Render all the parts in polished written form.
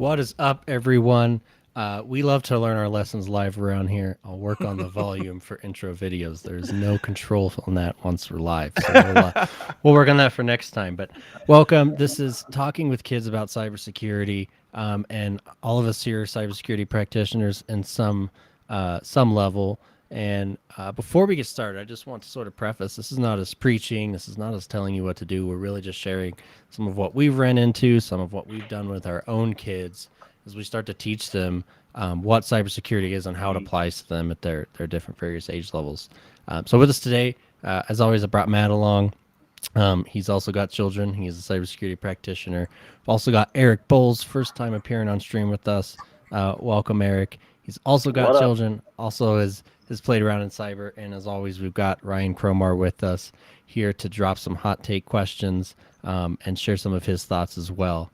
What is up, everyone? We love to learn our lessons live around here. I'll work on the volume for intro videos. There's no control on that once we're live, so we'll work on that for next time. But welcome. This is Talking with Kids about cybersecurity, and all of us here are cybersecurity practitioners in some level. And before we get started, I just want to sort of preface, this is not us preaching. This is not us telling you what to do. We're really just sharing some of what we've ran into, some of what we've done with our own kids as we start to teach them what cybersecurity is and how it applies to them at their different various age levels. So with us today, as always, I brought Matt along. He's also got children. He's a cybersecurity practitioner. We've also got Eric Bowles, first time appearing on stream with us. Welcome, Eric. He's also got children, also has played around in cyber. And as always, we've got Ryan Cromar with us here to drop some hot take questions and share some of his thoughts as well.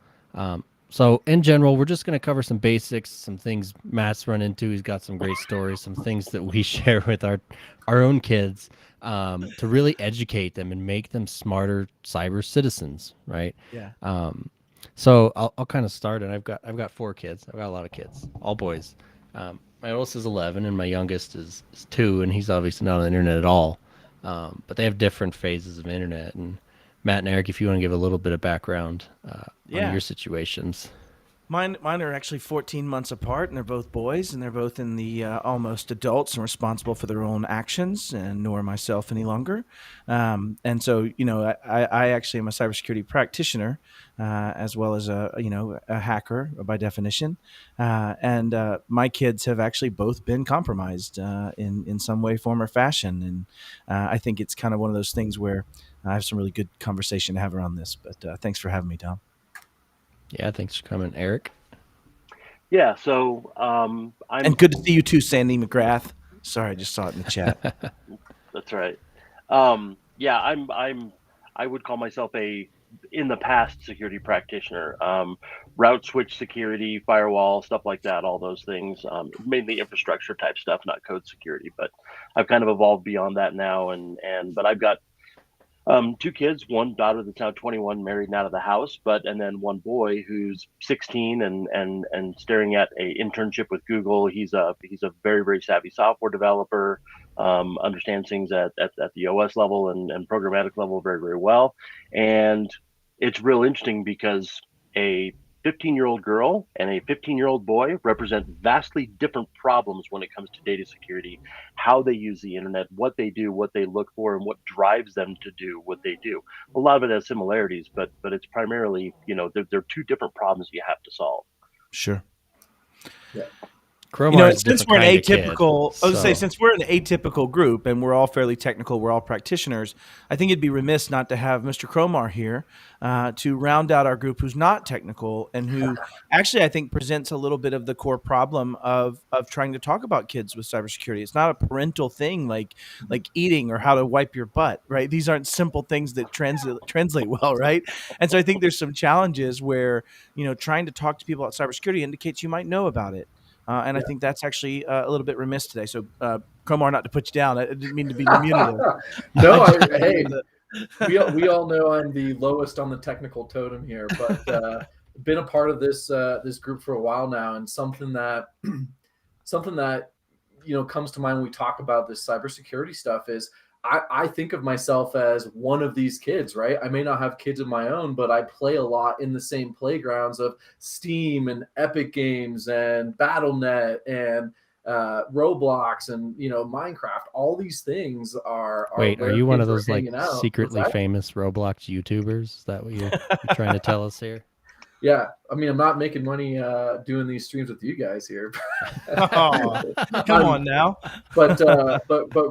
So in general, we're just going to cover some basics, some things Matt's run into. He's got some great stories, some things that we share with our own kids to really educate them and make them smarter cyber citizens, right? Yeah. So I'll kind of start, and I've got 4 kids. I've got a lot of kids, all boys. My oldest is 11, and my youngest is 2, and he's obviously not on the internet at all. But they have different phases of internet. And Matt and Eric, if you want to give a little bit of background on your situations. Mine are actually 14 months apart, and they're both boys, and they're both in the almost adults and responsible for their own actions, and nor myself any longer. And so, I actually am a cybersecurity practitioner, as well as a hacker by definition. And my kids have actually both been compromised in some way, form, or fashion. And I think it's kind of one of those things where I have some really good conversation to have around this. But thanks for having me, Tom. Yeah, thanks for coming, Eric. Yeah, so and good to see you too, Sandy McGrath. Sorry, I just saw it in the chat. That's right. Yeah, I would call myself in the past security practitioner. Route switch security, firewall, stuff like that, all those things. Mainly infrastructure type stuff, not code security. But I've kind of evolved beyond that now, but I've got 2 kids, one daughter that's now 21, married and out of the house, and then one boy who's 16 and staring at a internship with Google. He's a very, very savvy software developer, understands things at the OS level and programmatic level very, very well. And it's real interesting because a 15-year-old girl and a 15-year-old boy represent vastly different problems when it comes to data security, how they use the internet, what they do, what they look for, and what drives them to do what they do. A lot of it has similarities, but it's primarily, they're 2 different problems you have to solve. Sure. Yeah. Since we're an atypical, since we're an atypical group and we're all fairly technical, we're all practitioners, I think it'd be remiss not to have Mr. Cromar here to round out our group who's not technical and who actually I think presents a little bit of the core problem of trying to talk about kids with cybersecurity. It's not a parental thing like eating or how to wipe your butt, right? These aren't simple things that translate well, right? And so I think there's some challenges where, trying to talk to people about cybersecurity indicates you might know about it. I think that's actually a little bit remiss today. So, Cromar, not to put you down, I didn't mean to be diminutive. No, hey, we all know I'm the lowest on the technical totem here, but been a part of this group for a while now, and something that comes to mind when we talk about this cybersecurity stuff is I think of myself as one of these kids, right? I may not have kids of my own, but I play a lot in the same playgrounds of Steam and Epic Games and BattleNet and Roblox and Minecraft. All these things are Wait, are you one of those like secretly famous Roblox YouTubers? Is that what you're trying to tell us here? Yeah, I mean, I'm not making money doing these streams with you guys here. Oh, come on now. But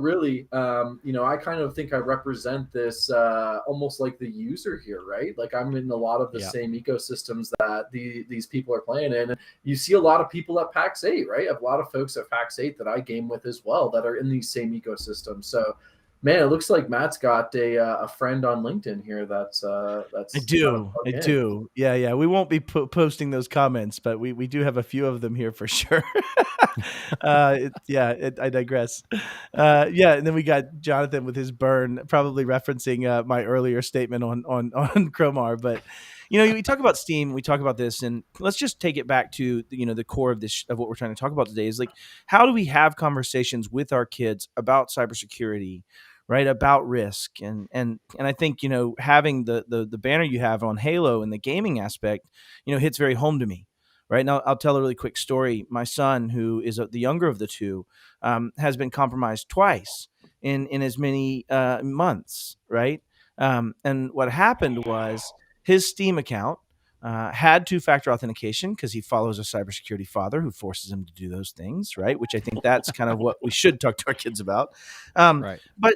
really, I kind of think I represent this almost like the user here, right? Like I'm in a lot of the same ecosystems that these people are playing in. You see a lot of people at PAX 8, right? I have a lot of folks at PAX 8 that I game with as well that are in these same ecosystems. So, man, it looks like Matt's got a friend on LinkedIn here. That's I do. Yeah. We won't be posting those comments, but we do have a few of them here for sure. I digress. And then we got Jonathan with his burn, probably referencing my earlier statement on Cromar. But we talk about Steam, we talk about this, and let's just take it back to the core of this of what we're trying to talk about today is like, how do we have conversations with our kids about cybersecurity, right? About risk, and I think having the banner you have on Halo and the gaming aspect, hits very home to me. Right now, I'll tell a really quick story. My son, who is the younger of the two, has been compromised twice in as many months, right? And what happened was his Steam account had two-factor authentication because he follows a cybersecurity father who forces him to do those things, right? Which I think that's kind of what we should talk to our kids about. Right. But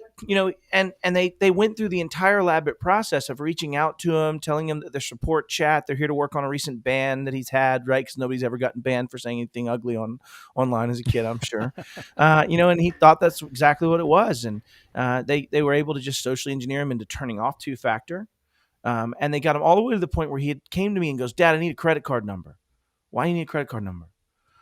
and they went through the entire elaborate process of reaching out to him, telling him that their support chat, they're here to work on a recent ban that he's had, right? Because nobody's ever gotten banned for saying anything ugly online as a kid, I'm sure. And he thought that's exactly what it was, and they were able to just socially engineer him into turning off two-factor. And they got him all the way to the point where he came to me and goes, "Dad, I need a credit card number." "Why do you need a credit card number?"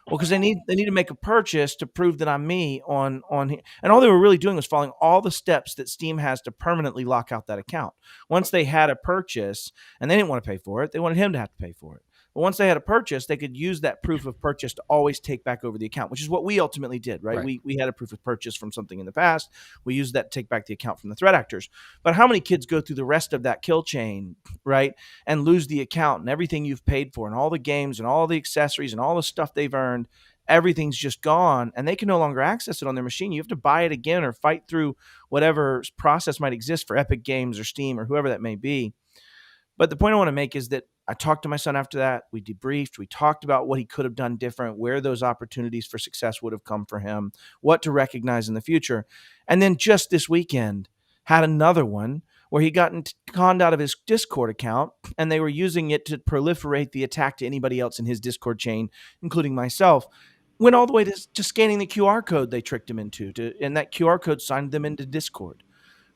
"Well, because they need to make a purchase to prove that I'm me on here." And all they were really doing was following all the steps that Steam has to permanently lock out that account. Once they had a purchase, and they didn't want to pay for it, they wanted him to have to pay for it. But once they had a purchase, they could use that proof of purchase to always take back over the account, which is what we ultimately did, right? We had a proof of purchase from something in the past. We used that to take back the account from the threat actors. But how many kids go through the rest of that kill chain, right, and lose the account and everything you've paid for and all the games and all the accessories and all the stuff they've earned? Everything's just gone, and they can no longer access it on their machine. You have to buy it again or fight through whatever process might exist for Epic Games or Steam or whoever that may be. But the point I want to make is that I talked to my son after that. We debriefed. We talked about what he could have done different, where those opportunities for success would have come for him, what to recognize in the future. And then just this weekend, had another one where he got conned out of his Discord account, and they were using it to proliferate the attack to anybody else in his Discord chain, including myself. Went all the way to scanning the QR code they tricked him into, and that QR code signed them into Discord,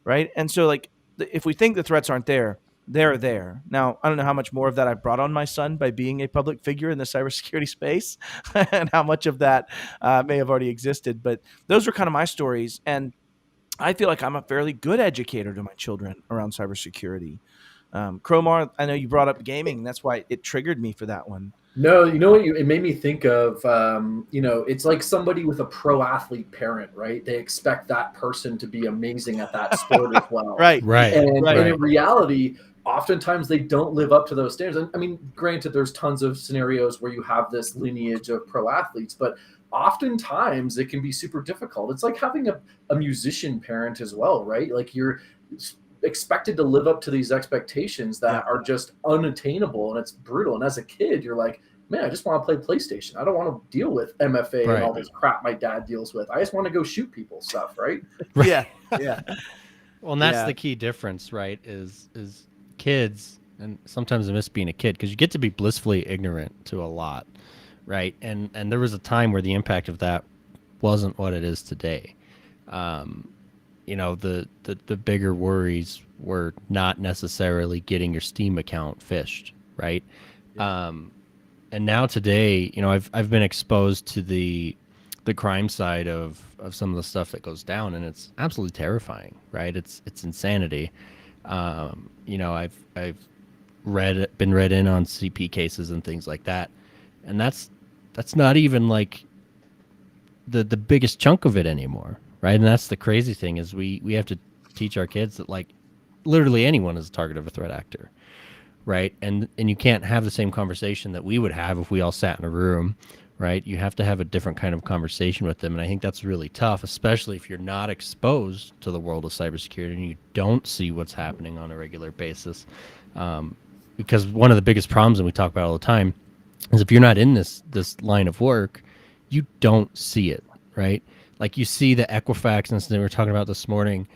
right? And so, like, if we think the threats aren't there, they're there. Now, I don't know how much more of that I brought on my son by being a public figure in the cybersecurity space and how much of that may have already existed. But those are kind of my stories. And I feel like I'm a fairly good educator to my children around cybersecurity. Cromar, I know you brought up gaming. That's why it triggered me for that one. No, you know what? It made me think of, it's like somebody with a pro athlete parent, right? They expect that person to be amazing at that sport as well. Right. And in reality, oftentimes they don't live up to those standards. And I mean, granted, there's tons of scenarios where you have this lineage of pro athletes, but oftentimes it can be super difficult. It's like having a musician parent as well, right? Like you're expected to live up to these expectations that are just unattainable, and it's brutal. And as a kid, you're like, man, I just want to play PlayStation. I don't want to deal with MFA and all this crap my dad deals with. I just want to go shoot people stuff, right? Yeah. Well, and that's the key difference, right? Is kids, and sometimes I miss being a kid because you get to be blissfully ignorant to a lot, right? And there was a time where the impact of that wasn't what it is today. The bigger worries were not necessarily getting your Steam account phished, right? Yeah. And now today, I've been exposed to the crime side of some of the stuff that goes down, and it's absolutely terrifying, right? It's insanity. I've been read in on CP cases and things like that, and that's not even like the biggest chunk of it anymore. Right. And that's the crazy thing is we have to teach our kids that like literally anyone is a target of a threat actor. Right. And you can't have the same conversation that we would have if we all sat in a room. Right. You have to have a different kind of conversation with them. And I think that's really tough, especially if you're not exposed to the world of cybersecurity and you don't see what's happening on a regular basis. Because one of the biggest problems, and we talk about all the time, is if you're not in this line of work, you don't see it. Right. Like you see the Equifax incident we were talking about this morning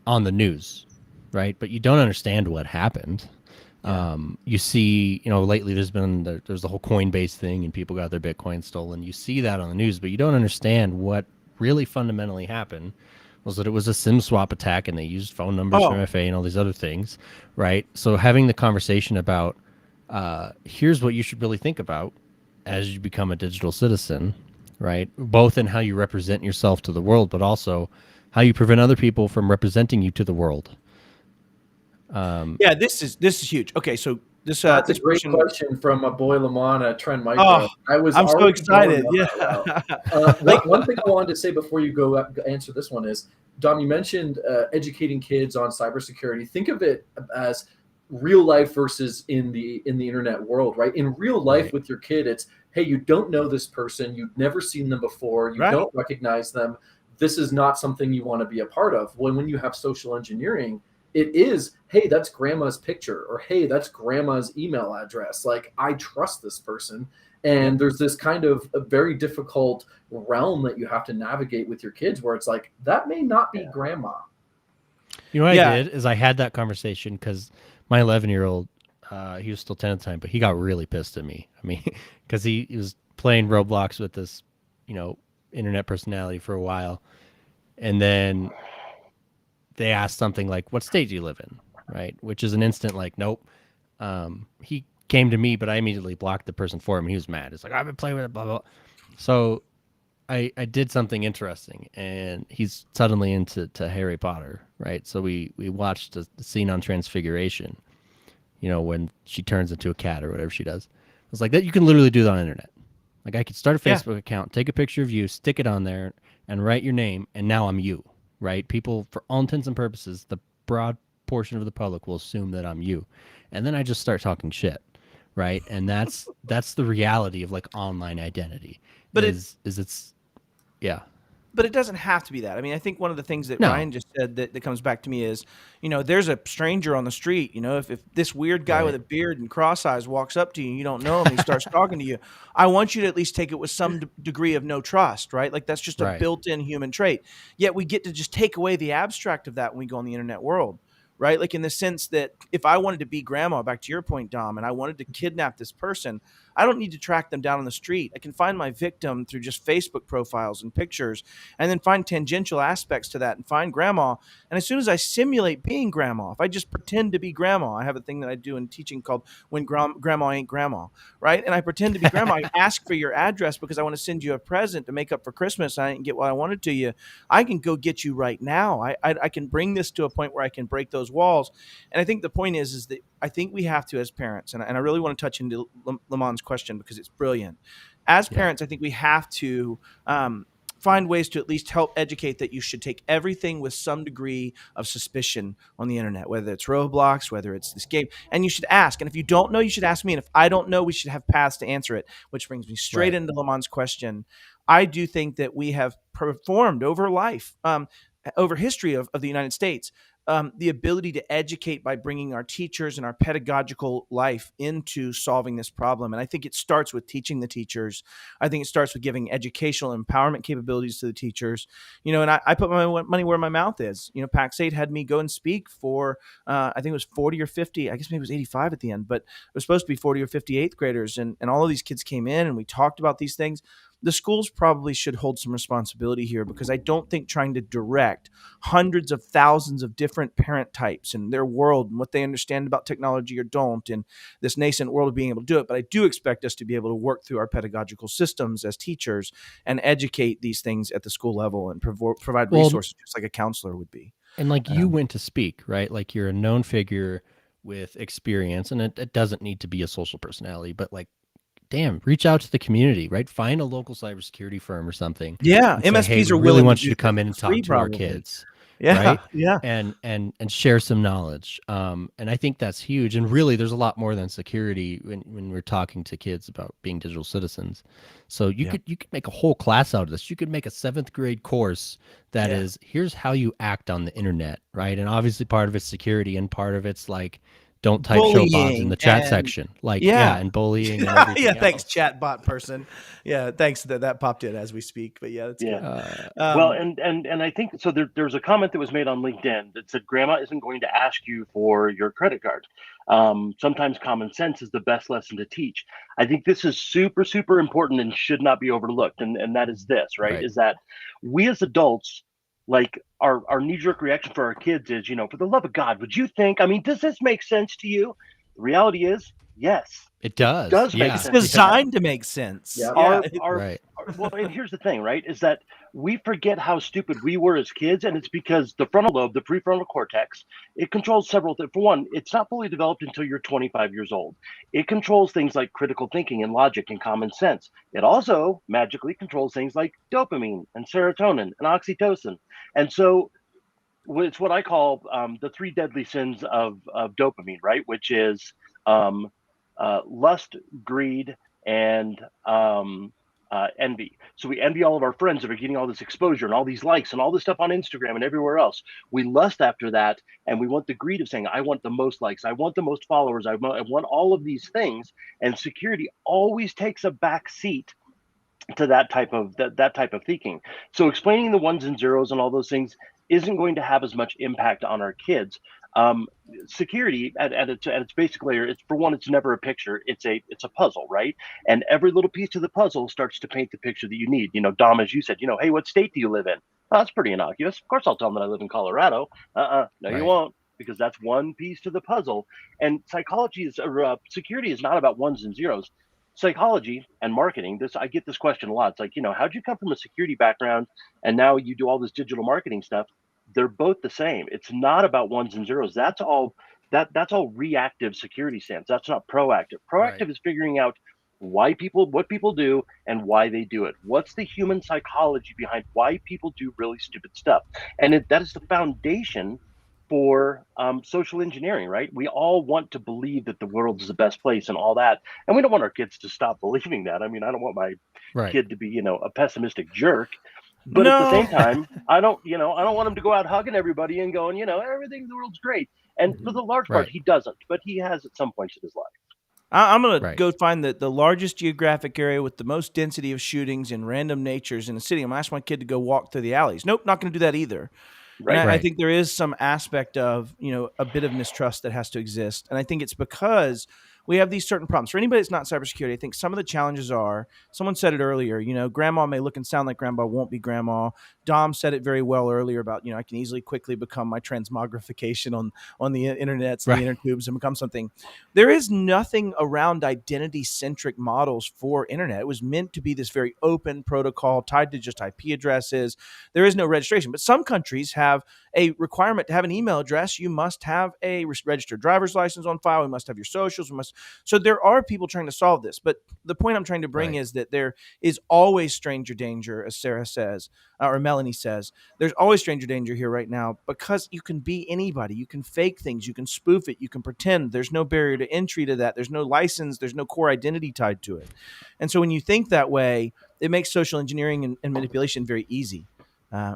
on the news, right? But you don't understand what happened. You see, lately there's the whole Coinbase thing and people got their Bitcoin stolen. You see that on the news, but you don't understand what really fundamentally happened was that it was a SIM swap attack and they used phone numbers from MFA and all these other things, right? So having the conversation about here's what you should really think about as you become a digital citizen, right? Both in how you represent yourself to the world, but also how you prevent other people from representing you to the world. This is huge. Okay, so That's a great question from a boy Lamont at Trend Micro. I'm so excited. Yeah. One thing I wanted to say before you go answer this one is, Dom, you mentioned educating kids on cybersecurity. Think of it as real life versus in the internet world, right? In real life with your kid, it's, hey, you don't know this person, you've never seen them before, you don't recognize them. This is not something you want to be a part of. When you have social engineering, it is, hey, that's grandma's picture, or hey, that's grandma's email address. Like, I trust this person. And there's this kind of a very difficult realm that you have to navigate with your kids where it's like, that may not be grandma. You know what I did is I had that conversation because my 11-year-old, he was still 10 at the time, but he got really pissed at me. I mean, because he was playing Roblox with this, internet personality for a while. And then they asked something like, what state do you live in? Right. Which is an instant like, nope. He came to me, but I immediately blocked the person for him. He was mad. It's like, I've been playing with it, blah, blah. So I did something interesting, and he's suddenly into Harry Potter, right? So we watched the scene on Transfiguration, when she turns into a cat or whatever she does. I was like, that you can literally do that on the internet. Like, I could start a Facebook account, take a picture of you, stick it on there, and write your name, and now I'm you, right? People, for all intents and purposes, the broad portion of the public will assume that I'm you. And then I just start talking shit, right? And that's the reality of like online identity. But it's But it doesn't have to be that. I mean, I think one of the things that Ryan just said that comes back to me is, there's a stranger on the street. If this weird guy with a beard and cross eyes walks up to you and you don't know him, and he starts talking to you, I want you to at least take it with some degree of no trust, right? Like, that's just a built-in human trait. Yet we get to just take away the abstract of that when we go in the internet world, right? Like, in the sense that if I wanted to be grandma, back to your point, Dom, and I wanted to kidnap this person, I don't need to track them down on the street. I can find my victim through just Facebook profiles and pictures, and then find tangential aspects to that and find grandma. And as soon as I simulate being grandma, if I just pretend to be grandma, I have a thing that I do in teaching called When Grandma Ain't Grandma, right? And I pretend to be grandma. I ask for your address because I want to send you a present to make up for Christmas. I didn't get what I wanted to you. I can go get you right now. I can bring this to a point where I can break those walls. And I think the point is that I think we have to, as parents, and I really want to touch into Lamont's question because it's brilliant. As parents, I think we have to find ways to at least help educate that you should take everything with some degree of suspicion on the internet, whether it's Roblox, whether it's this game, and you should ask. And if you don't know, you should ask me. And if I don't know, we should have paths to answer it, which brings me straight into Lamont's question. I do think that we have performed over life, over history of the United States, the ability to educate by bringing our teachers and our pedagogical life into solving this problem. And I think it starts with teaching the teachers. I think it starts with giving educational empowerment capabilities to the teachers. And I put my money where my mouth is. PAX 8 had me go and speak for, I think it was 40 or 50, I guess maybe it was 85 at the end, but it was supposed to be 40 or 50 eighth graders. And all of these kids came in and we talked about these things. The schools probably should hold some responsibility here, because I don't think trying to direct hundreds of thousands of different parent types and their world and what they understand about technology or don't in this nascent world of being able to do it. But I do expect us to be able to work through our pedagogical systems as teachers and educate these things at the school level and provide resources just like a counselor would be. And like you went to speak, right? Like, you're a known figure with experience, and it doesn't need to be a social personality, but like, damn, reach out to the community, right? Find a local cybersecurity firm or something. Yeah, MSPs say, hey, are really want you to come in and talk to our kids. Yeah, right? And share some knowledge. And I think that's huge. And really, there's a lot more than security when we're talking to kids about being digital citizens. So you could make a whole class out of this. You could make a 7th grade course that is, here's how you act on the internet, right? And obviously part of it's security, and part of it's like, don't type show bombs in the chat section. Like, and bullying. And everything thanks, chat bot person. Yeah, thanks. That popped in as we speak. But that's good. Well, and I think so. There's a comment that was made on LinkedIn that said, "Grandma isn't going to ask you for your credit card. Sometimes common sense is the best lesson to teach." I think this is super, super important and should not be overlooked. And that is this, right? Is that we as adults, like, our knee-jerk reaction for our kids is, for the love of God, would you think? I mean, does this make sense to you? The reality is, yes, it does. It does make sense. It's designed to make sense. Yeah. Well, and here's the thing, right? Is that we forget how stupid we were as kids, and it's because the frontal lobe, the prefrontal cortex, it controls several things. For one, it's not fully developed until you're 25 years old. It controls things like critical thinking and logic and common sense. It also magically controls things like dopamine and serotonin and oxytocin. And so it's what I call the three deadly sins of dopamine, right? Which is um, lust, greed, and envy. So we envy all of our friends that are getting all this exposure and all these likes and all this stuff on Instagram and everywhere else. We lust after that, and we want the greed of saying, I want the most likes, I want the most followers, I want all of these things. And security always takes a back seat to that type of thinking. So explaining the ones and zeros and all those things isn't going to have as much impact on our kids. Um, Security at its basic layer, it's for one, it's never a picture. It's a puzzle, right? And every little piece of the puzzle starts to paint the picture that you need. Dom, as you said, hey, what state do you live in? Oh, that's pretty innocuous. Of course, I'll tell them that I live in Colorado. No, you won't, because that's one piece to the puzzle. And security is not about ones and zeros. Psychology and marketing, I get this question a lot. It's like, how'd you come from a security background and now you do all this digital marketing stuff? They're both the same. It's not about ones and zeros. That's all reactive security stance. That's not proactive. Proactive is figuring out what people do and why they do it. What's the human psychology behind why people do really stupid stuff? And that is the foundation for social engineering, right? We all want to believe that the world is the best place and all that, and we don't want our kids to stop believing that. I mean, I don't want my kid to be, a pessimistic jerk, but at the same time, I don't want him to go out hugging everybody and going, everything in the world's great. And for the large part, he doesn't, but he has at some points in his life. I'm going to go find the largest geographic area with the most density of shootings and random natures in the city. I'm going to ask my kid to go walk through the alleys. Nope, not going to do that either. Right. I think there is some aspect of, a bit of mistrust that has to exist. And I think it's because we have these certain problems. For anybody that's not cybersecurity, I think some of the challenges are, someone said it earlier, grandma may look and sound like grandma, won't be grandma. Dom said it very well earlier about, I can easily quickly become my transmogrification on the internets and the inner tubes and become something. There is nothing around identity-centric models for internet. It was meant to be this very open protocol tied to just IP addresses. There is no registration, but some countries have a requirement to have an email address. You must have a registered driver's license on file. We must have your socials. So there are people trying to solve this. But the point I'm trying to bring is that there is always stranger danger, as Sarah says, or Melanie says. There's always stranger danger here right now because you can be anybody. You can fake things. You can spoof it. You can pretend. There's no barrier to entry to that. There's no license. There's no core identity tied to it. And so when you think that way, it makes social engineering and manipulation very easy.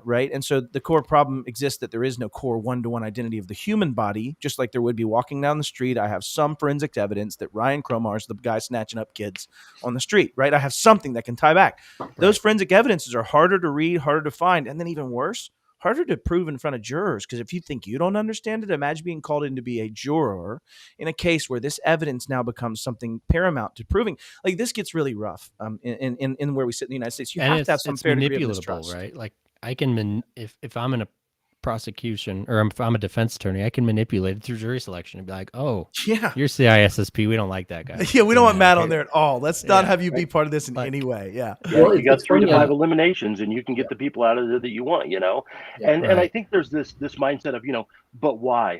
Right. And so the core problem exists that there is no core one-to-one identity of the human body, just like there would be walking down the street. I have some forensic evidence that Ryan Cromar is the guy snatching up kids on the street. Right. I have something that can tie back. Those forensic evidences are harder to read, harder to find, and then even worse, harder to prove in front of jurors. Because if you think you don't understand it, imagine being called in to be a juror in a case where this evidence now becomes something paramount to proving. Like, this gets really rough in where we sit in the United States. You have to have some fair degree of mistrust. Right? Like, I can if I'm in a prosecution or if I'm a defense attorney, I can manipulate it through jury selection and be like, oh, you're CISSP, we don't like that guy. Yeah, we don't want Matt on there at all. Let's not have you be part of this in any way. Well, you got 3 to 5 eliminations and you can get the people out of there that you want, and I think there's this mindset of, but why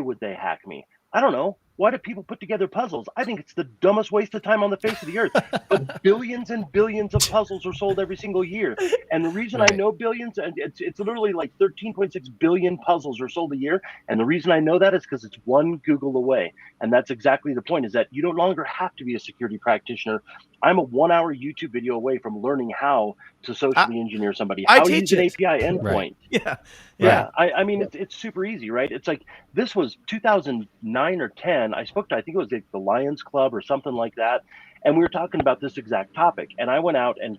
would they hack me? I don't know. Why do people put together puzzles? I think it's the dumbest waste of time on the face of the earth. But billions and billions of puzzles are sold every single year. And the reason I know billions, and it's literally like 13.6 billion puzzles are sold a year. And the reason I know that is because it's one Google away. And that's exactly the point, is that you no longer have to be a security practitioner. I'm a 1-hour YouTube video away from learning how to socially engineer somebody, how to use an API endpoint. Yeah. I mean, it's super easy, right? It's like, this was 2009 or 10. I spoke to, I think it was the Lions Club or something like that. And we were talking about this exact topic. And I went out and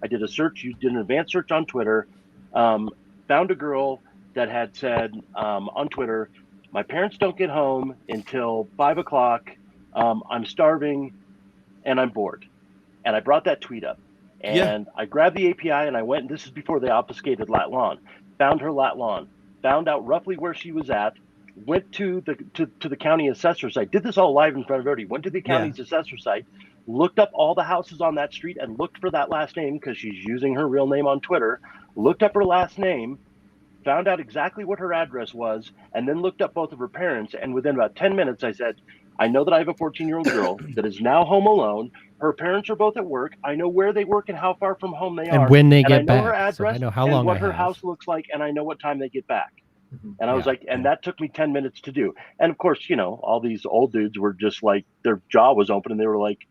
I did a search, did an advanced search on Twitter, found a girl that had said on Twitter, my parents don't get home until 5 o'clock. I'm starving and I'm bored. And I brought that tweet up. And I grabbed the API and I went, and this is before they obfuscated Lat Lawn, found her Lat Lawn, found out roughly where she was at, went to the county assessor site, did this all live in front of everybody, went to the county's assessor site, looked up all the houses on that street and looked for that last name because she's using her real name on Twitter, looked up her last name, found out exactly what her address was, and then looked up both of her parents. And within about 10 minutes, I said, I know that I have a 14-year-old girl that is now home alone. Her parents are both at work. I know where they work and how far from home they are. And when they get I know back. her address, so I know how and long what I her have. house looks like, and I know what time they get back. And I was Yeah, like, and that took me 10 minutes to do. And of course, all these old dudes were just like, their jaw was open and they were like,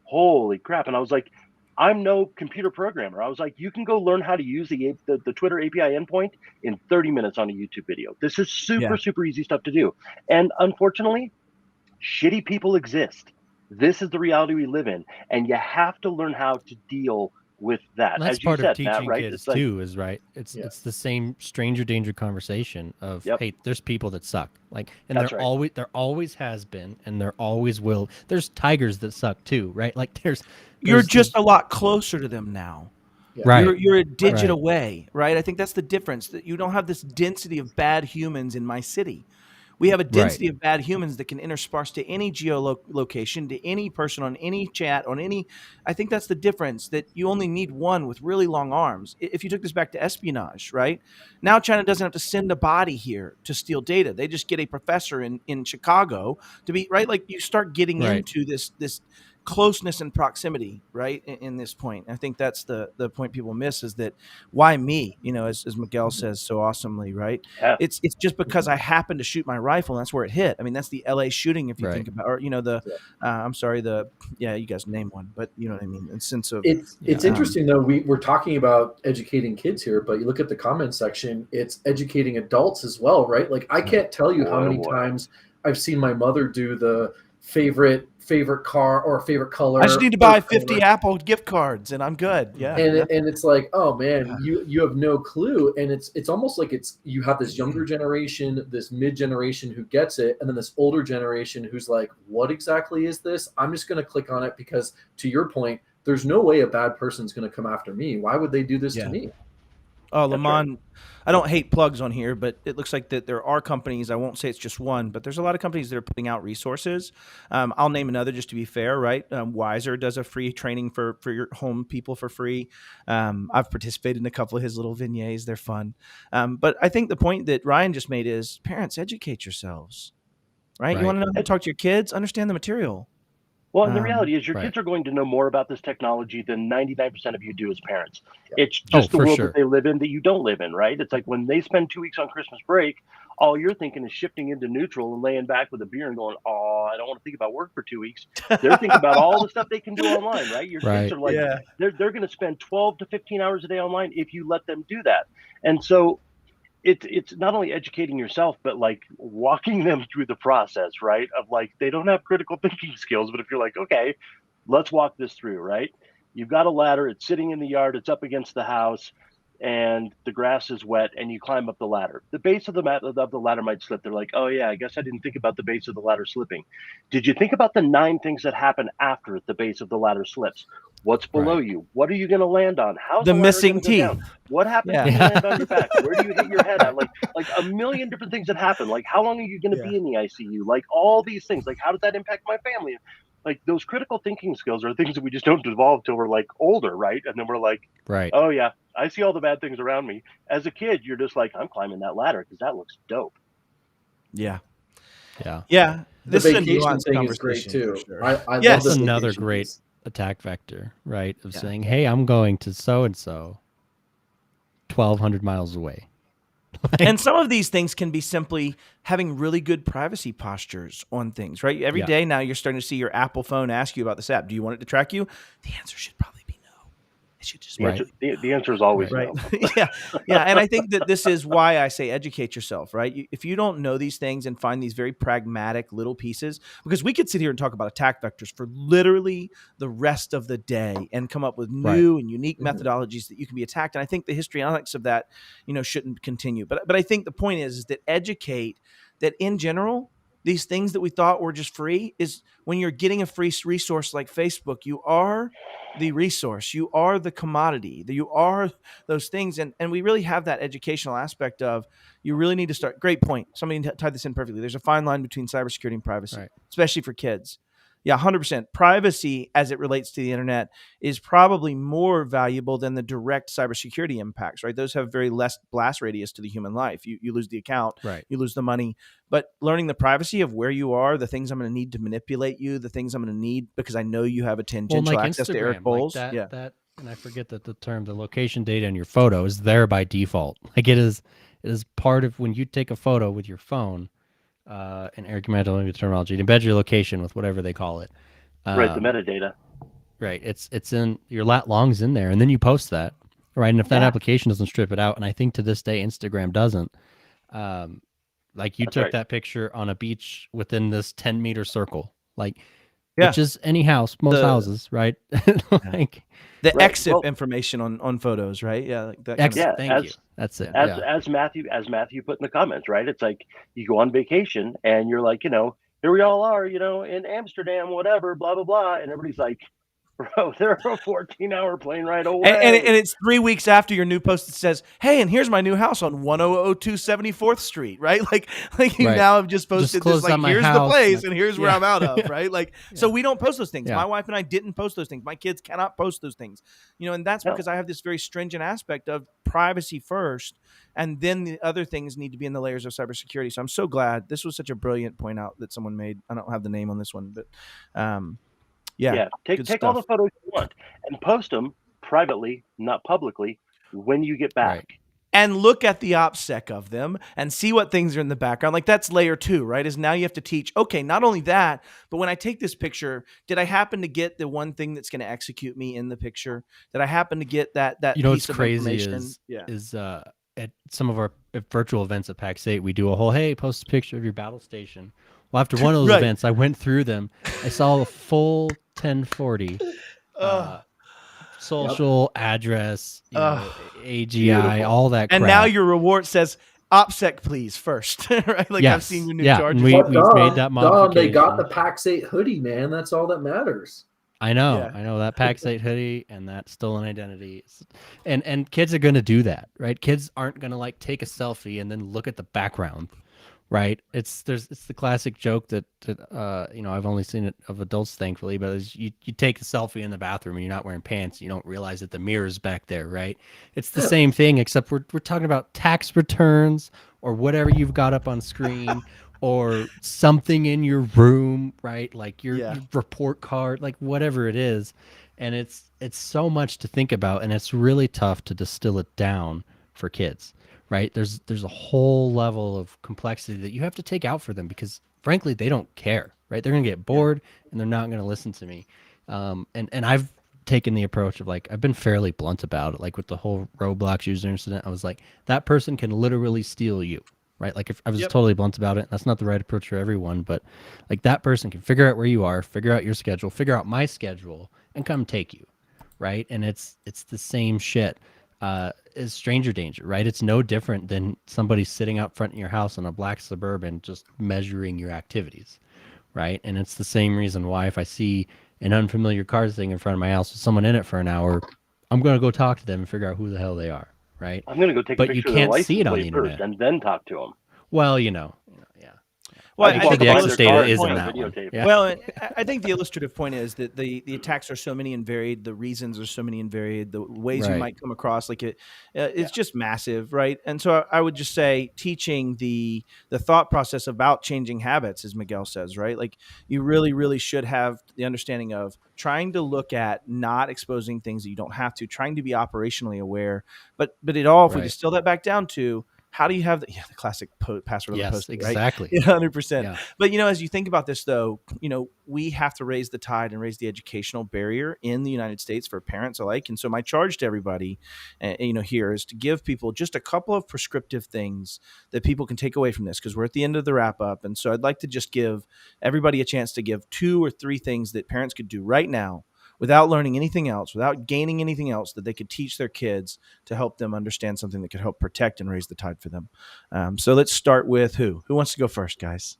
holy crap. And I was like, I'm no computer programmer. I was like, you can go learn how to use the Twitter API endpoint in 30 minutes on a YouTube video. This is super easy stuff to do. And unfortunately, shitty people exist. This is the reality we live in. And you have to learn how to deal with that. That's as you part said, of teaching Matt, right? kids It's like, too. Is right. It's the same stranger danger conversation of hey, there's people that suck. Like, and That's there right. always has been, and there always will. There's tigers that suck too, right? Like, You're just a lot closer to them now. Yeah. Right. You're a digit Right. away, right? I think that's the difference. That you don't have this density of bad humans in my city. We have a density of bad humans that can intersperse to any geolocation, to any person on any chat, on any. I think that's the difference, that you only need one with really long arms. If you took this back to espionage, right? Now China doesn't have to send a body here to steal data. They just get a professor in Chicago to be, right? Like, you start getting into this closeness and proximity, right? In this point, I think that's the point people miss, is that why me? As Miguel says so awesomely, right? Yeah. It's just because I happened to shoot my rifle and that's where it hit. I mean, that's the LA shooting, if you think about, or I'm sorry, you guys name one, but you know what I mean. In sense of it's interesting though. We're talking about educating kids here, but you look at the comment section, it's educating adults as well, right? Like, I can't tell you how many times I've seen my mother do the favorite car or favorite color. I just need to buy 50 Apple gift cards and I'm good. Yeah. And it's like, oh man, you have no clue. And it's almost like you have this younger generation, this mid generation who gets it, and then this older generation who's like, what exactly is this? I'm just going to click on it because, to your point, there's no way a bad person's going to come after me. Why would they do this to me? Oh, Lamont, I don't hate plugs on here, but it looks like that there are companies, I won't say it's just one, but there's a lot of companies that are putting out resources. I'll name another just to be fair, right? Wiser does a free training for your home people for free. I've participated in a couple of his little vignettes. They're fun. But I think the point that Ryan just made is, parents, educate yourselves, right? You want to know how to talk to your kids? Understand the material. Well, and the reality is your kids are going to know more about this technology than 99% of you do as parents. It's just the world that they live in that you don't live in, right? It's like when they spend 2 weeks on Christmas break, all you're thinking is shifting into neutral and laying back with a beer and going, oh, I don't want to think about work for 2 weeks. They're thinking about all the stuff they can do online, right? Your kids are like, they're going to spend 12 to 15 hours a day online if you let them do that. And so it's not only educating yourself, but like walking them through the process, right? Of like, they don't have critical thinking skills, but if you're like, okay, let's walk this through, right? You've got a ladder, it's sitting in the yard, it's up against the house, and the grass is wet, and you climb up the ladder. The base of the ladder might slip. They're like, oh yeah, I guess I didn't think about the base of the ladder slipping. Did you think about the 9 things that happen after the base of the ladder slips? What's below you? What are you going to land on? How's the missing teeth? What happens when you land on your back? Where do you hit your head at? Like a million different things that happen. Like, how long are you going to be in the ICU? Like, all these things. Like, how does that impact my family? Like, those critical thinking skills are things that we just don't develop till we're like older, right? And then we're like, oh yeah, I see all the bad things around me. As a kid, you're just like, I'm climbing that ladder because that looks dope. Yeah. The vacation thing is great too. Sure. I love That's another great attack vector, right? Of saying, hey, I'm going to so-and-so 1,200 miles away. And some of these things can be simply having really good privacy postures on things, right? Every day now you're starting to see your Apple phone ask you about this app. Do you want it to track you? The answer should probably be no. It should just be the answer is always no. Yeah. And I think that this is why I say educate yourself, right? If you don't know these things and find these very pragmatic little pieces, because we could sit here and talk about attack vectors for literally the rest of the day and come up with new and unique methodologies that you can be attacked. And I think the histrionics of that, shouldn't continue. But I think the point is that educate that in general, these things that we thought were just free is when you're getting a free resource like Facebook, you are the resource, you are the commodity, you are those things. And we really have that educational aspect of, you really need to start. Great point. Somebody tied this in perfectly. There's a fine line between cybersecurity and privacy, especially for kids. Yeah, 100%. Privacy as it relates to the internet is probably more valuable than the direct cybersecurity impacts, right? Those have very less blast radius to the human life. You lose the account, Right. you lose the money, but learning the privacy of where you are, the things I'm going to need to manipulate you, the things I'm going to need because I know you have a tangential like access to Eric Instagram, Bowles. like that, and I forget that the term, the location data in your photo is there by default. Like it is part of when you take a photo with your phone. And Eric, you might have to the terminology. It embeds your location with whatever they call it. Right, the metadata. Right. It's in your lat longs in there, and then you post that. Right. And if that application doesn't strip it out, and I think to this day Instagram doesn't, like you took that picture on a beach within this 10-meter circle, like which is any house, most houses, right? Like the EXIF information on photos, right? Yeah, like that. Thank you. That's it. As Matthew put in the comments, right? It's like you go on vacation and you're like, here we all are, in Amsterdam, whatever, blah blah blah, and everybody's like, bro, they're a 14-hour plane ride away. And it's 3 weeks after your new post that says, hey, and here's my new house on 1002 74th Street, right? Like you now have just posted this, like, here's the place and here's where I'm out of, right? Like, so we don't post those things. My wife and I didn't post those things. My kids cannot post those things, and that's because I have this very stringent aspect of privacy first, and then the other things need to be in the layers of cybersecurity. So I'm so glad. This was such a brilliant point out that someone made. I don't have the name on this one, but take all the photos you want and post them privately, not publicly, when you get back. Right. And look at the OPSEC of them and see what things are in the background. Like that's layer 2, right? Is now you have to teach, okay, not only that, but when I take this picture, did I happen to get the one thing that's going to execute me in the picture? Did I happen to get that piece of information? Is at some of our virtual events at PAX 8, we do a whole, hey, post a picture of your battle station. Well, after one of those events, I went through them. I saw a full 1040 social address, AGI, beautiful. All that crap. And now your reward says, OPSEC, please, first. Right? Like I've seen your new charges. We've made that modification. They got the PAX 8 hoodie, man. That's all that matters. I know that PAX 8 hoodie and that stolen identity, and kids are going to do that, right? Kids aren't going to like take a selfie and then look at the background, right? It's the classic joke that I've only seen it of adults, thankfully, but you take a selfie in the bathroom and you're not wearing pants, you don't realize that the mirror's back there, right? It's the same thing, except we're talking about tax returns or whatever you've got up on screen. Or something in your room, right? Like your report card, like whatever it is. And it's so much to think about, and it's really tough to distill it down for kids, right? There's a whole level of complexity that you have to take out for them because, frankly, they don't care, right? They're going to get bored, and they're not going to listen to me. And I've taken the approach of, like, I've been fairly blunt about it. Like with the whole Roblox user incident, I was like, that person can literally steal you. Right, like if I was totally blunt about it, that's not the right approach for everyone, but like that person can figure out where you are, figure out your schedule, figure out my schedule, and come take you, right? And it's the same shit as stranger danger, right? It's no different than somebody sitting out front in your house on a black Suburban just measuring your activities, right? And it's the same reason why if I see an unfamiliar car sitting in front of my house with someone in it for an hour, I'm going to go talk to them and figure out who the hell they are. Right. I'm going to go take a picture of the license plate first and then talk to them. Well, Well, I think the access data is in that one. Yeah. Well, I think the illustrative point is that the attacks are so many and varied. The reasons are so many and varied. The ways you might come across, like it's just massive, right? And so I would just say teaching the thought process about changing habits, as Miguel says, right? Like you really, really should have the understanding of trying to look at not exposing things that you don't have to, trying to be operationally aware. But it all, if we distill that back down to, how do you have the classic password on the post? Exactly. Right? 100%. Yeah. But, as you think about this, though, we have to raise the tide and raise the educational barrier in the United States for parents alike. And so my charge to everybody, here is to give people just a couple of prescriptive things that people can take away from this, because we're at the end of the wrap up. And so I'd like to just give everybody a chance to give 2 or 3 things that parents could do right now without learning anything else, without gaining anything else, that they could teach their kids to help them understand something that could help protect and raise the tide for them. So let's start with who? Who wants to go first, guys?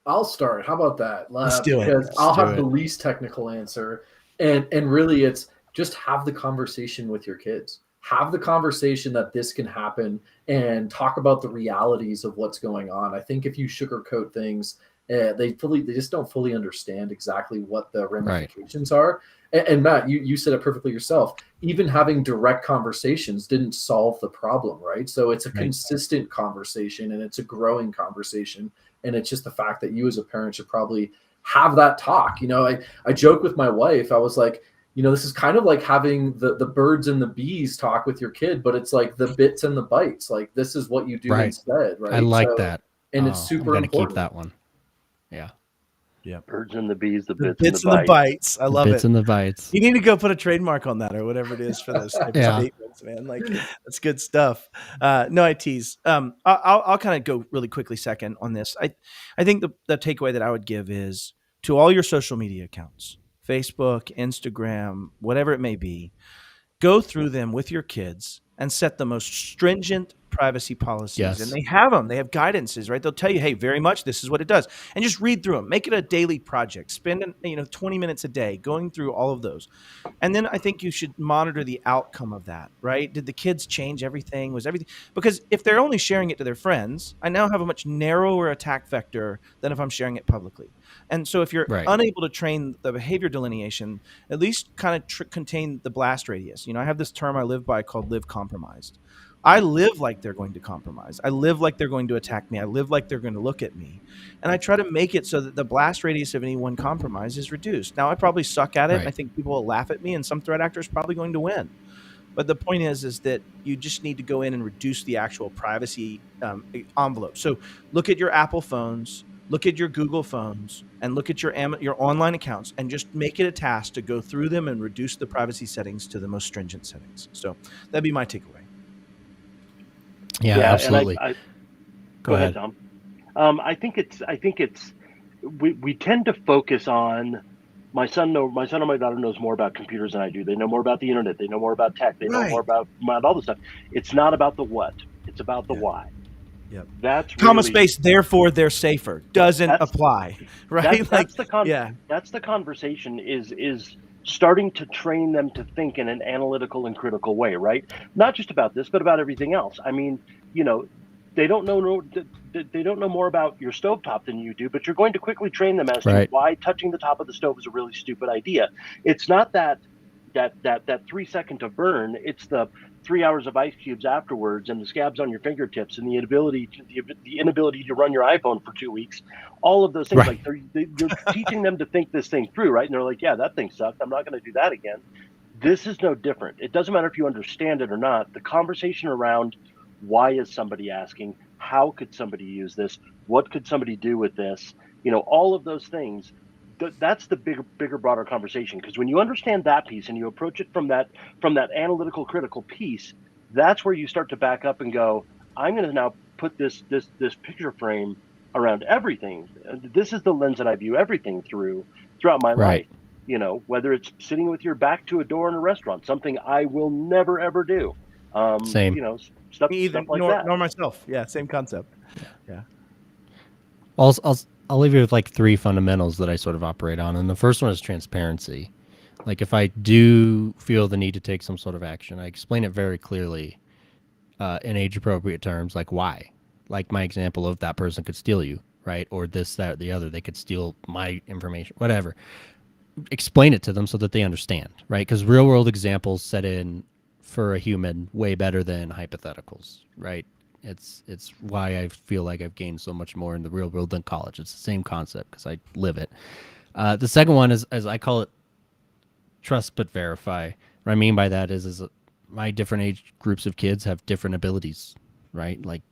I'll start. How about that? Let's do it. Because I'll have the least technical answer. And really it's just have the conversation with your kids. Have the conversation that this can happen and talk about the realities of what's going on. I think if you sugarcoat things, they just don't fully understand exactly what the ramifications are. And Matt, you said it perfectly yourself. Even having direct conversations didn't solve the problem, right? So it's a consistent conversation, and it's a growing conversation. And it's just the fact that you as a parent should probably have that talk. I joke with my wife. I was like, this is kind of like having the birds and the bees talk with your kid, but it's like the bits and the bytes. Like, this is what you do instead, right? I like that. And it's super I'm important. Keep that one. Yeah. Birds and the bees, the bits and the bites. I love it. Bits and the bites. You need to go put a trademark on that or whatever it is for those type of statements, man. Like, that's good stuff. No, I tease. I'll kind of go really quickly second on this. I think the takeaway that I would give is to all your social media accounts, Facebook, Instagram, whatever it may be, go through them with your kids and set the most stringent privacy policies. Yes. And they have them. They have guidances, right? They'll tell you, hey, very much, this is what it does. And just read through them. Make it a daily project. Spend 20 minutes a day going through all of those. And then I think you should monitor the outcome of that, right? Did the kids change everything? Was everything? Because if they're only sharing it to their friends, I now have a much narrower attack vector than if I'm sharing it publicly. And so if you're unable to train the behavior delineation, at least kind of contain the blast radius. I have this term I live by called live compromised. I live like they're going to compromise. I live like they're going to attack me. I live like they're going to look at me. And I try to make it so that the blast radius of any one compromise is reduced. Now, I probably suck at it. And I think people will laugh at me, and some threat actor is probably going to win. But the point is that you just need to go in and reduce the actual privacy envelope. So look at your Apple phones, look at your Google phones, and look at your online accounts, and just make it a task to go through them and reduce the privacy settings to the most stringent settings. So that'd be my takeaway. Yeah, absolutely. Go ahead, Tom. I think it's we tend to focus on my son or my daughter knows more about computers than I do. They know more about the internet. They know more about tech. They know more about all this stuff. It's not about the what. It's about the why. Yep. That's comma really, space. Therefore, they're safer. Doesn't apply, right? That's the conversation. Is starting to train them to think in an analytical and critical way, right? Not just about this, but about everything else. I mean, they don't know more about your stovetop than you do, but you're going to quickly train them as to why touching the top of the stove is a really stupid idea. It's not that 3 second to burn. It's the 3 hours of ice cubes afterwards, and the scabs on your fingertips, and the inability to run your iPhone for 2 weeks. All of those things, like you're teaching them to think this thing through, right? And they're like, yeah, that thing sucked. I'm not going to do that again. This is no different. It doesn't matter if you understand it or not. The conversation around why is somebody asking? How could somebody use this? What could somebody do with this? All of those things. That's the bigger, broader conversation. Because when you understand that piece and you approach it from that analytical, critical piece, that's where you start to back up and go, I'm going to now put this picture frame around everything. This is the lens that I view everything throughout my life. Whether it's sitting with your back to a door in a restaurant, something I will never ever do. Same. Stuff like that. Nor myself. Yeah, same concept. Yeah. I'll leave you with like 3 fundamentals that I sort of operate on. And the first one is transparency. Like, if I do feel the need to take some sort of action, I explain it very clearly in age appropriate terms, like why. Like my example of that person could steal you, right? Or this, that, or the other. They could steal my information, whatever. Explain it to them so that they understand, right? Because real world examples set in for a human way better than hypotheticals, right? It's why I feel like I've gained so much more in the real world than college. It's the same concept because I live it. The second one is, as I call it, trust but verify. What I mean by that is my different age groups of kids have different abilities, right? Like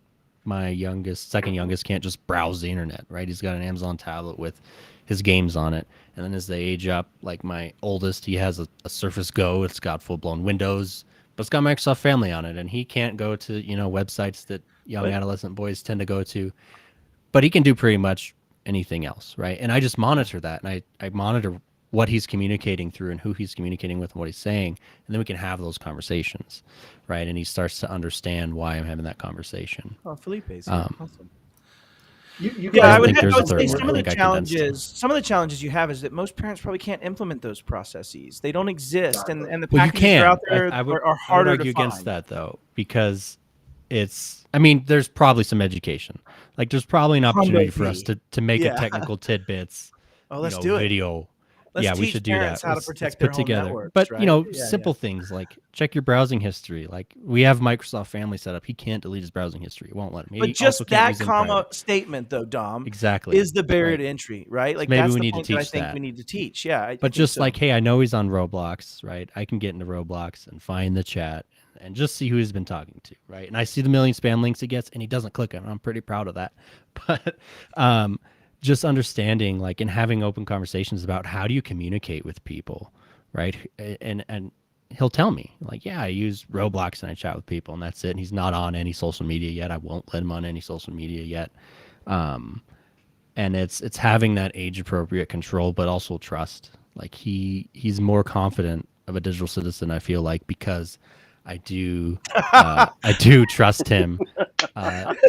my second youngest can't just browse the internet, right? He's got an Amazon tablet with his games on it. And then as they age up, like my oldest, he has a Surface Go. It's got full-blown Windows, but it's got Microsoft Family on it, and he can't go to websites that young adolescent boys tend to go to, but he can do pretty much anything else, right? And I just monitor that, and I monitor what he's communicating through and who he's communicating with and what he's saying, and then we can have those conversations, right? And he starts to understand why I'm having that conversation. Oh, Felipe's awesome. I would say some of the challenges you have is that most parents probably can't implement those processes. They don't exist, and the packages are out there are harder to find. argue against that though, because I mean, there's probably some education. Like there's probably an opportunity for us Maybe. to make Yeah. a technical tidbits, Oh, let's do it. video. Let's Yeah, we teach should do parents that. how to Let's protect their put home together. networks, But right? Yeah, simple things like check your browsing history. Like we have Microsoft Family set up. He can't delete his browsing history. It won't let him. But He just also can't that use it in comma private. statement, though, Dom, Exactly. is the barrier Right. to entry, right? Like Maybe that's we the need to point that I teach think that. we need to teach. Yeah, I But think just so. like, hey, I know he's on Roblox, right? I can get into Roblox and find the chat and just see who he's been talking to, right? And I see the million spam links he gets, and he doesn't click them. I'm pretty proud of that. But just understanding, like, and having open conversations about how do you communicate with people, right? And he'll tell me, like, yeah, I use Roblox and I chat with people, and that's it. And he's not on any social media yet. I won't let him on any social media yet. And it's having that age appropriate control, but also trust. Like he's more confident of a digital citizen, I feel like, because I do trust him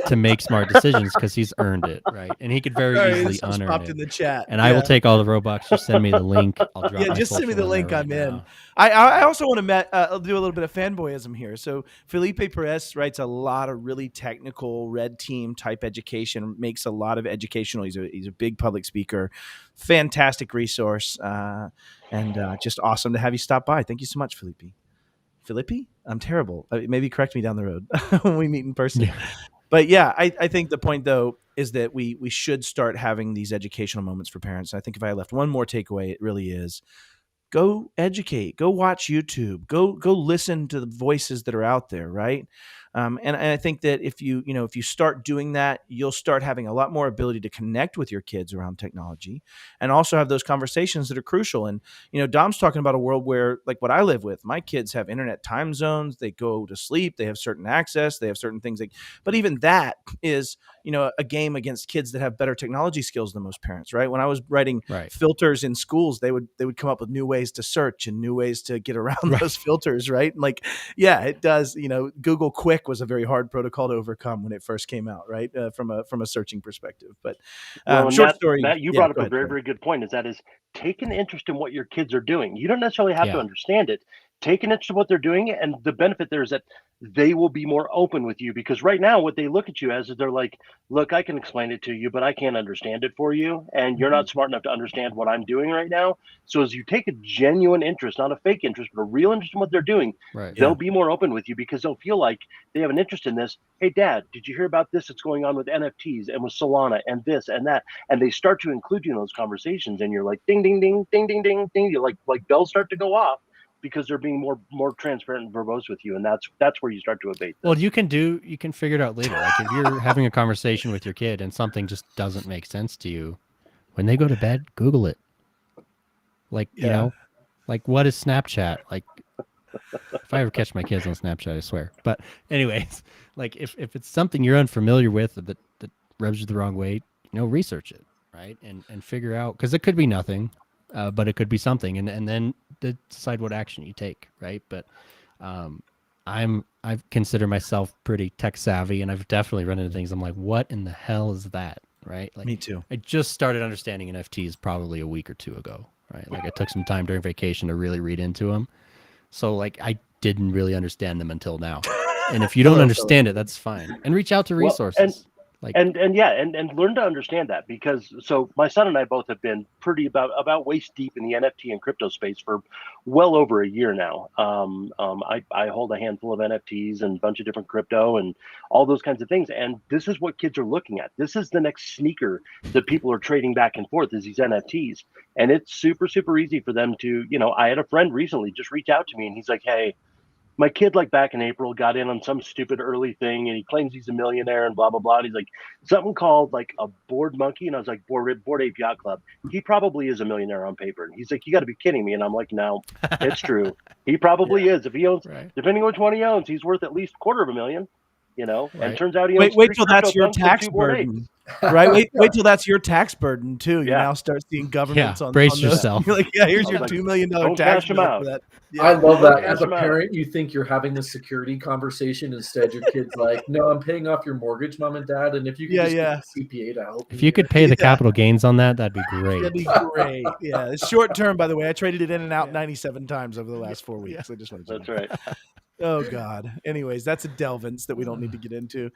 to make smart decisions because he's earned it, right? And he could very easily This just unearn popped it. in the chat. And I will take all the Robux. Just send me the link. I'll drop. Yeah, my just send me social the there link. right I'm in. now. I also want to do a little bit of fanboyism here. So Felipe Perez writes a lot of really technical red team type education, makes a lot of educational. He's a big public speaker, fantastic resource, and just awesome to have you stop by. Thank you so much, Felipe. Felipe? I'm terrible. Maybe correct me down the road when we meet in person. Yeah. But yeah, I think the point though is that we should start having these educational moments for parents. I think if I left one more takeaway, it really is go educate, go watch YouTube, go listen to the voices that are out there, right? And I think that if you start doing that, you'll start having a lot more ability to connect with your kids around technology, and also have those conversations that are crucial. And Dom's talking about a world where, like what I live with, my kids have internet time zones, they go to sleep, they have certain access, they have certain things. But even that is a game against kids that have better technology skills than most parents, right? When I was writing filters in schools, they would come up with new ways to search and new ways to get around those filters, right? Like, yeah, it does. Google Quick was a very hard protocol to overcome when it first came out, right? From a searching perspective. But short story, Matt, you brought up a very, very good point. Is take an interest in what your kids are doing. You don't necessarily have to understand it. Take an interest in what they're doing, and the benefit there is that they will be more open with you, because right now what they look at you as is they're like, look, I can explain it to you, but I can't understand it for you, and you're not smart enough to understand what I'm doing right now. So as you take a genuine interest, not a fake interest, but a real interest in what they're doing, they'll be more open with you, because they'll feel like they have an interest in this. Hey, Dad, did you hear about this that's going on with NFTs and with Solana and this and that? And they start to include you in those conversations, and you're like, ding, ding, ding, ding, ding, ding, ding. You like bells start to go off, because they're being more transparent and verbose with you, and that's where you start to abate them. Well, you can figure it out later. Like if you're having a conversation with your kid and something just doesn't make sense to you, when they go to bed, Google it. Like like what is Snapchat? Like if I ever catch my kids on Snapchat, I swear. But anyways, like if it's something you're unfamiliar with that rubs you the wrong way, research it, right, and figure out, because it could be nothing. But it could be something, and then decide what action you take, right? But I consider myself pretty tech savvy, and I've definitely run into things. I'm like, what in the hell is that, right? Like, me too. I just started understanding NFTs probably a week or two ago, right? Like I took some time during vacation to really read into them. So like I didn't really understand them until now. And if you don't understand it, that's fine. And reach out to resources. And learn to understand that, because so my son and I both have been pretty about waist deep in the NFT and crypto space for well over a year now. I hold a handful of NFTs and a bunch of different crypto and all those kinds of things. And this is what kids are looking at. This is the next sneaker that people are trading back and forth, is these NFTs. And it's super, super easy for them to, I had a friend recently just reach out to me, and he's like, hey, my kid, like back in April, got in on some stupid early thing, and he claims he's a millionaire and blah, blah, blah. And he's like, something called like a board monkey. And I was like, Board Ape Yacht Club. He probably is a millionaire on paper. And he's like, you got to be kidding me. And I'm like, no, it's true. He probably is. If he owns, depending on which one he owns, he's worth at least $250,000. And turns out he owns wait till that's your tax burden, right? Wait till that's your tax burden too. You now start seeing governments on brace on yourself. You're like, here's your $2 million tax bill for that. I love that. As a parent, you think you're having the security conversation. Instead, your kid's like, no, I'm paying off your mortgage, Mom and Dad. And if you could just get a CPA to help if you could pay the capital gains on that, that'd be great. That'd be great. Yeah. It's short term, by the way. I traded it in and out 97 times over the last 4 weeks. I just wanted to That's right. Oh God. Anyways, that's a delvance that we don't need to get into.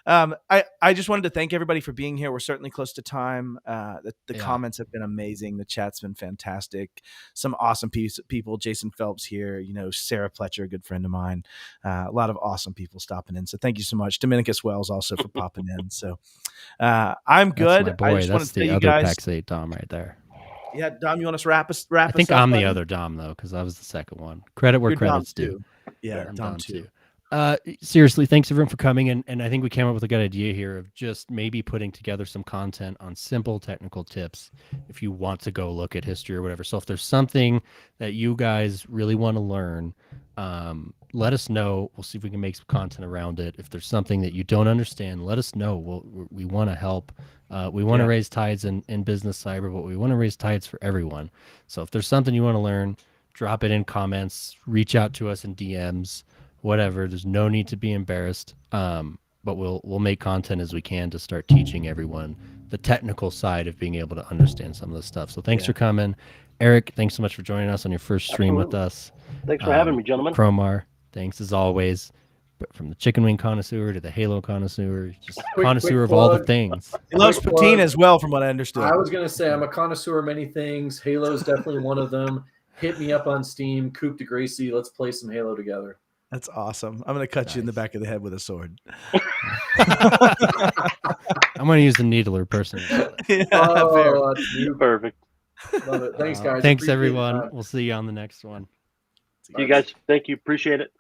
I just wanted to thank everybody for being here. We're certainly close to time. The comments have been amazing. The chat's been fantastic. Some awesome people. Jason Phelps here. Sarah Pletcher, a good friend of mine. A lot of awesome people stopping in. So thank you so much. Dominicus Wells also for popping in. So I'm good. That's my I boy. just want That's to tell the you other guys. PAX 8 Dom right there. Yeah, Dom, you want us wrap us I think up, I'm buddy? the other Dom though, because I was the second one. Credit where You're credit's Dom due. too. Yeah, I'm Dom Dom too. Seriously, thanks everyone for coming, and I think we came up with a good idea here of just maybe putting together some content on simple technical tips if you want to go look at history or whatever. So if there's something that you guys really want to learn, let us know. We'll see if we can make some content around it. If there's something that you don't understand, let us know. We want to help. We want to raise tides in business cyber, but we want to raise tides for everyone. So if there's something you want to learn, drop it in comments, reach out to us in DMs. Whatever. There's no need to be embarrassed. But we'll make content as we can to start teaching everyone the technical side of being able to understand some of this stuff. So thanks for coming. Eric, thanks so much for joining us on your first stream with us. Thanks for having me, gentlemen. Cromar, thanks as always. But from the chicken wing connoisseur to the Halo connoisseur, just connoisseur of all the things. He loves poutine as well, from what I understood. I was going to say I'm a connoisseur of many things. Halo is definitely one of them. Hit me up on Steam, Coop de Gracie. Let's play some Halo together. That's awesome. I'm going to cut you in the back of the head with a sword. I'm going to use the needler personally. Perfect. Love it. Thanks, guys. Thanks, everyone. We'll see you on the next one. See you guys. Thank you. Appreciate it.